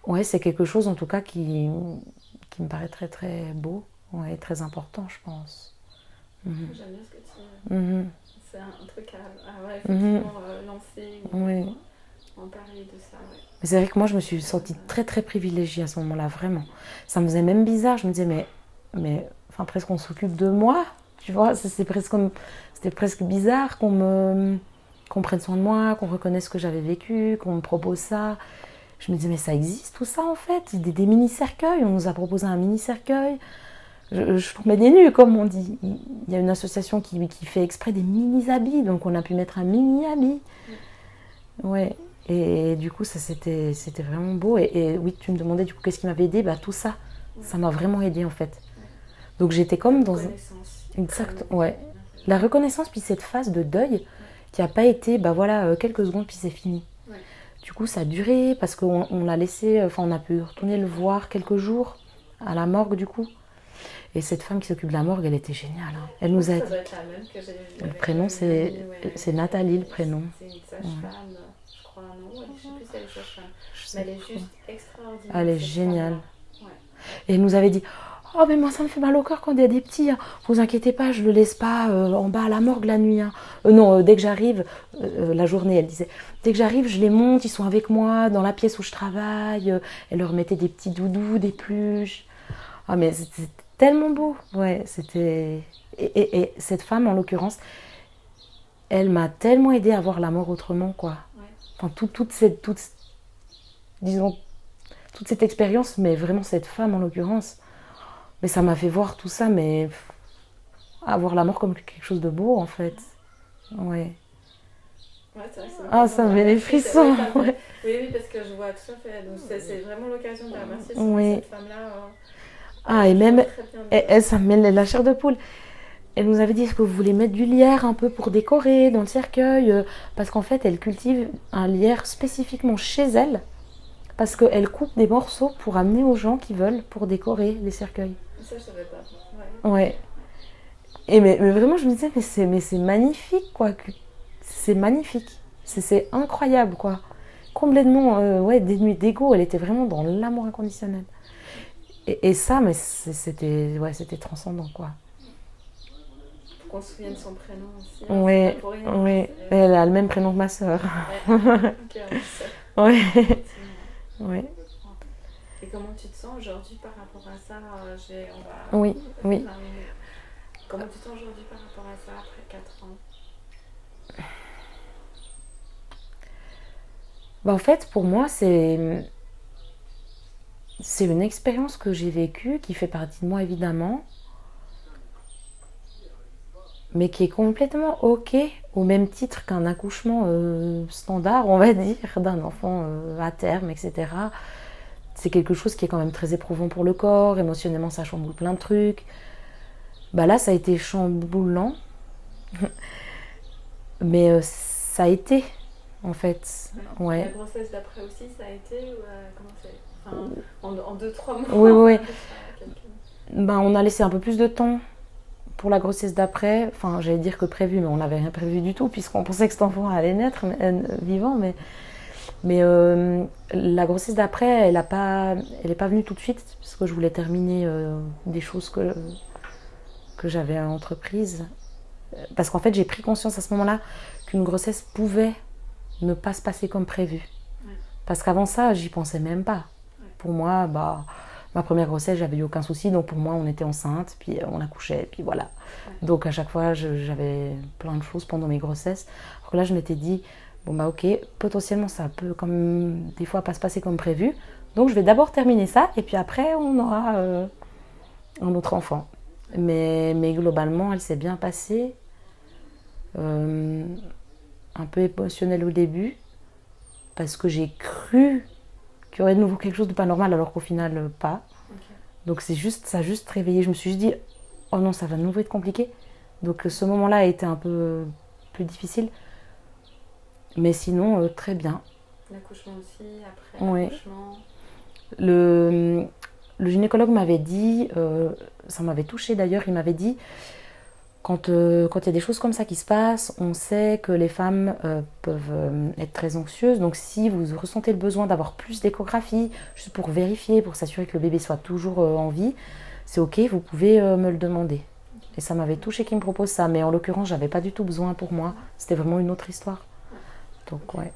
Ouais, c'est quelque chose en tout cas qui me paraît très très beau, ouais, très important je pense. J'aime bien ce que tu dis. C'est un truc à effectivement lancer ou en parler de ça. Ouais. Mais c'est vrai que moi je me suis sentie très très privilégiée à ce moment-là, vraiment. Ça me faisait même bizarre, je me disais mais enfin presque on s'occupe de moi, tu vois, c'était presque bizarre qu'on prenne soin de moi, qu'on reconnaisse ce que j'avais vécu, qu'on me propose ça. Je me disais mais ça existe tout ça en fait, des mini-cercueils, on nous a proposé un mini-cercueil. Je tombais des nues, comme on dit. Il y a une association qui fait exprès des mini-habits, donc on a pu mettre un mini-habit. Ouais. Et du coup, ça c'était vraiment beau. Et oui, tu me demandais du coup qu'est-ce qui m'avait aidé. Bah tout ça, ça m'a vraiment aidé en fait. Donc j'étais comme dans exact, ouais. La reconnaissance puis cette phase de deuil qui a pas été, bah voilà, quelques secondes puis c'est fini. Ouais. Du coup, ça a duré parce qu'on l'a laissé, enfin on a pu retourner le voir quelques jours à la morgue du coup. Et cette femme qui s'occupe de la morgue, elle était géniale. Hein. Elle nous a dit. Ça doit être la même que j'ai. Le prénom, c'est Nathalie, le prénom. C'est une sage-femme, je crois, non, je ne sais plus si elle est sage-femme. Mais elle est juste extraordinaire. Elle est géniale. Ouais. Et elle nous avait dit oh, mais moi, ça me fait mal au cœur quand il y a des petits. Hein. Vous inquiétez pas, je le laisse pas en bas à la morgue la nuit. Hein. Non, dès que j'arrive, la journée, elle disait dès que j'arrive, je les monte, ils sont avec moi dans la pièce où je travaille. Elle leur mettait des petits doudous, des pluches. Ah, mais c'était tellement beau, ouais, c'était... Et cette femme, en l'occurrence, elle m'a tellement aidée à voir la mort autrement, quoi. Ouais. Enfin, toute cette expérience, mais vraiment cette femme, en l'occurrence, mais ça m'a fait voir tout ça, mais à voir la mort comme quelque chose de beau, en fait. Ouais. Ouais, c'est vrai que ça me met les frissons. Ouais. Oui, parce que je vois tout à fait. Donc, c'est vraiment l'occasion de remercier cette femme-là. Et même, ça me met la chair de poule. Elle nous avait dit, est-ce que vous voulez mettre du lierre un peu pour décorer dans le cercueil parce qu'en fait, elle cultive un lierre spécifiquement chez elle, parce qu'elle coupe des morceaux pour amener aux gens qui veulent pour décorer les cercueils. Ça, je savais pas. Ouais. Et mais vraiment, je me disais, mais c'est magnifique, quoi. C'est magnifique. C'est incroyable, quoi. Complètement dénuée d'ego. Elle était vraiment dans l'amour inconditionnel. Et ça, mais c'était transcendant, quoi. Qu'on se souvienne de son prénom aussi. Oui. Elle a le même prénom que ma sœur. Ouais. Et comment tu te sens aujourd'hui par rapport à ça? Oui. Comment tu te sens aujourd'hui par rapport à ça après 4 ans? En fait, pour moi, c'est une expérience que j'ai vécue, qui fait partie de moi évidemment, mais qui est complètement ok, au même titre qu'un accouchement standard, on va dire, d'un enfant à terme, etc. C'est quelque chose qui est quand même très éprouvant pour le corps, émotionnellement ça chamboule plein de trucs. Là, ça a été chamboulant, mais ça a été, en fait. Ouais. La grossesse d'après aussi, ça a été comment c'est? En 2-3 mois. Oui. On a laissé un peu plus de temps pour la grossesse d'après. Enfin, j'allais dire que prévu, mais on n'avait rien prévu du tout, puisqu'on pensait que cet enfant allait naître vivant. Mais la grossesse d'après, elle est pas venue tout de suite, parce que je voulais terminer des choses que j'avais entreprises. Parce qu'en fait, j'ai pris conscience à ce moment-là qu'une grossesse pouvait ne pas se passer comme prévu. Ouais. Parce qu'avant ça, j'y pensais même pas. Pour moi, ma première grossesse, j'avais eu aucun souci. Donc pour moi, on était enceinte, puis on accouchait, puis voilà. Ouais. Donc à chaque fois, j'avais plein de choses pendant mes grossesses. Alors que là, je m'étais dit, ok, potentiellement, ça peut comme des fois pas se passer comme prévu. Donc je vais d'abord terminer ça, et puis après, on aura un autre enfant. Mais globalement, elle s'est bien passée. Un peu émotionnelle au début, parce que j'ai cru qu'il y aurait de nouveau quelque chose de pas normal, alors qu'au final, pas. Okay. Donc ça a juste réveillé. Je me suis juste dit, oh non, ça va de nouveau être compliqué. Donc ce moment-là a été un peu plus difficile. Mais sinon, très bien. L'accouchement aussi, après Oui. l'accouchement. Le gynécologue m'avait dit, ça m'avait touchée d'ailleurs, il m'avait dit, quand il y a des choses comme ça qui se passent, on sait que les femmes peuvent être très anxieuses. Donc si vous ressentez le besoin d'avoir plus d'échographie, juste pour vérifier, pour s'assurer que le bébé soit toujours en vie, c'est ok, vous pouvez me le demander. Et ça m'avait touchée qu'il me propose ça. Mais en l'occurrence, j'avais pas du tout besoin pour moi. C'était vraiment une autre histoire. Donc ouais.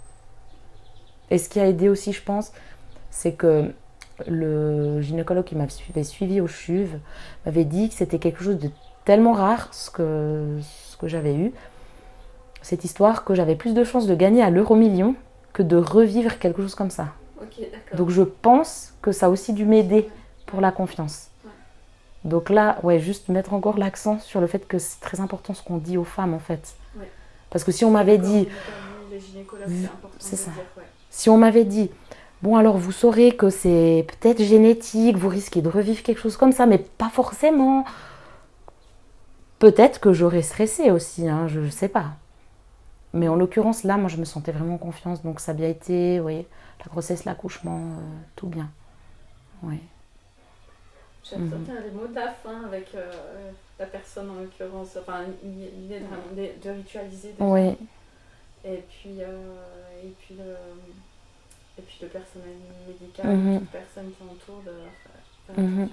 Et ce qui a aidé aussi, je pense, c'est que le gynécologue qui m'avait suivi au CHUV m'avait dit que c'était quelque chose de tellement rare, ce que j'avais eu, cette histoire, que j'avais plus de chances de gagner à l'euro-million que de revivre quelque chose comme ça. Okay, donc je pense que ça a aussi dû m'aider pour la confiance. Ouais. Donc là, ouais, juste mettre encore l'accent sur le fait que c'est très important ce qu'on dit aux femmes en fait. Ouais. Parce que si on m'avait dit... Les gynécologues, c'est important c'est ça. dire, ouais. Si on m'avait dit, bon alors vous saurez que c'est peut-être génétique, vous risquez de revivre quelque chose comme ça, mais pas forcément... Peut-être que j'aurais stressé aussi, hein, je ne sais pas. Mais en l'occurrence, là, moi, je me sentais vraiment en confiance. Donc, ça a bien été, oui, la grossesse, l'accouchement, tout bien. Oui. J'ai ressorti les mots de la fin avec la personne, en l'occurrence. Enfin, l'idée de ritualiser. Déjà. Oui. Et puis le personnel médical, toute personne qui entoure, de faire attention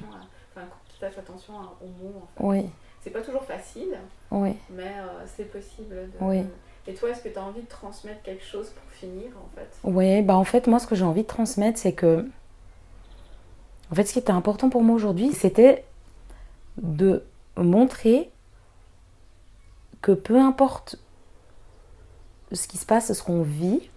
qui fasse attention aux mots. En fait. Oui. C'est pas toujours facile, oui. mais c'est possible. Oui. Et toi, est-ce que tu as envie de transmettre quelque chose pour finir, en fait? Oui, bah en fait, moi, ce que j'ai envie de transmettre, c'est que... En fait, ce qui était important pour moi aujourd'hui, c'était de montrer que peu importe ce qui se passe, ce qu'on vit,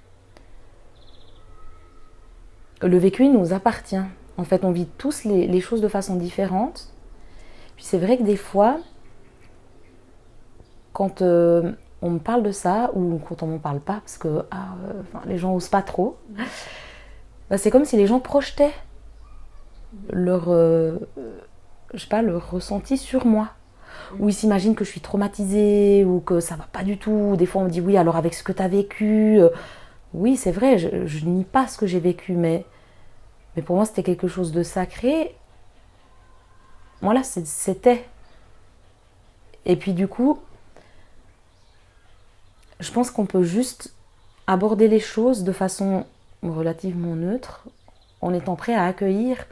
le vécu, il nous appartient. En fait, on vit tous les choses de façon différente. Puis c'est vrai que des fois... Quand on me parle de ça, ou quand on m'en parle pas, parce que les gens osent pas trop, bah, c'est comme si les gens projetaient leur, je sais pas, leur ressenti sur moi. Ou ils s'imaginent que je suis traumatisée, ou que ça va pas du tout. Des fois on me dit oui, alors avec ce que tu as vécu, oui c'est vrai, je nie pas ce que j'ai vécu, mais pour moi c'était quelque chose de sacré. Voilà, c'était. Et puis du coup, je pense qu'on peut juste aborder les choses de façon relativement neutre, en étant prêt à accueillir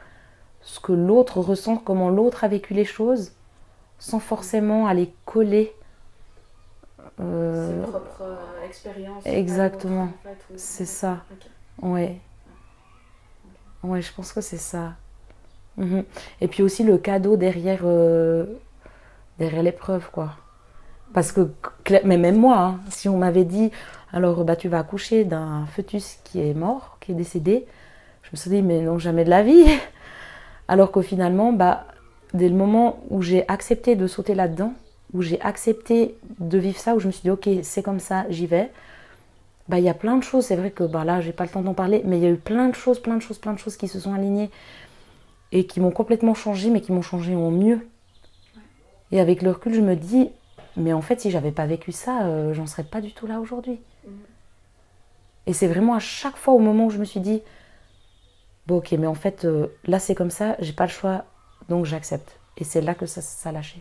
ce que l'autre ressent, comment l'autre a vécu les choses, sans forcément aller coller ses propres expériences. Exactement, en fait, c'est ça. Okay. Ouais. Ouais, je pense que c'est ça. Et puis aussi le cadeau derrière l'épreuve, quoi. Parce que, mais même moi, hein, si on m'avait dit, alors bah, tu vas accoucher d'un fœtus qui est mort, qui est décédé, je me suis dit, mais non, jamais de la vie. Alors qu'au finalement, bah, dès le moment où j'ai accepté de sauter là-dedans, où j'ai accepté de vivre ça, où je me suis dit, ok, c'est comme ça, j'y vais, bah, y a plein de choses, c'est vrai que bah, là, j'ai pas le temps d'en parler, mais il y a eu plein de choses qui se sont alignées et qui m'ont complètement changé, mais qui m'ont changé en mieux. Et avec le recul, je me dis... Mais en fait, si j'avais pas vécu ça, j'en serais pas du tout là aujourd'hui. Et c'est vraiment à chaque fois au moment où je me suis dit, bon ok, mais en fait, là c'est comme ça, j'ai pas le choix, donc j'accepte. Et c'est là que ça a lâché.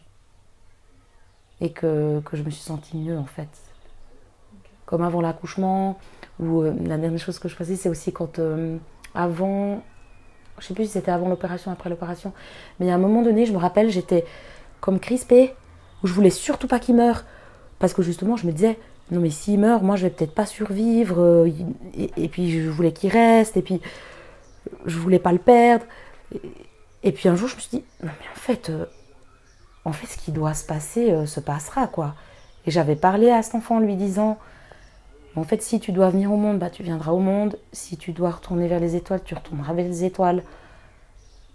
Et que je me suis sentie mieux en fait. Comme avant l'accouchement, ou la dernière chose que je faisais, c'est aussi quand avant, je sais plus si c'était avant l'opération, après l'opération, mais à un moment donné, je me rappelle, j'étais comme crispée, où je voulais surtout pas qu'il meure, parce que justement je me disais non mais s'il meurt, moi je vais peut-être pas survivre, et puis je voulais qu'il reste, et puis je voulais pas le perdre, et puis un jour je me suis dit non mais en fait ce qui doit se passer se passera quoi. Et j'avais parlé à cet enfant en lui disant en fait si tu dois venir au monde, bah tu viendras au monde, si tu dois retourner vers les étoiles, tu retourneras vers les étoiles,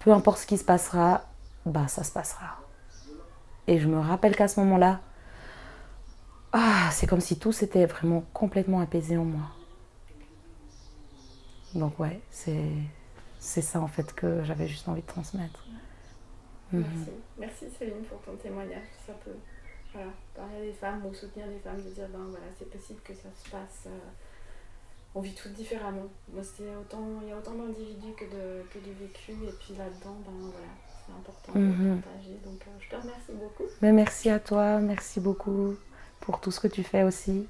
peu importe ce qui se passera, bah ça se passera. Et je me rappelle qu'à ce moment-là, c'est comme si tout s'était vraiment complètement apaisé en moi. Donc ouais, c'est ça en fait que j'avais juste envie de transmettre. Merci. Merci Céline pour ton témoignage. Ça peut voilà, parler à des femmes ou soutenir des femmes, de dire ben voilà, c'est possible que ça se passe. On vit toutes différemment. Moi, il y a autant d'individus que de vécu, et puis là-dedans, ben voilà, c'est important de partager. Donc je te remercie beaucoup. Mais merci à toi, merci beaucoup pour tout ce que tu fais aussi.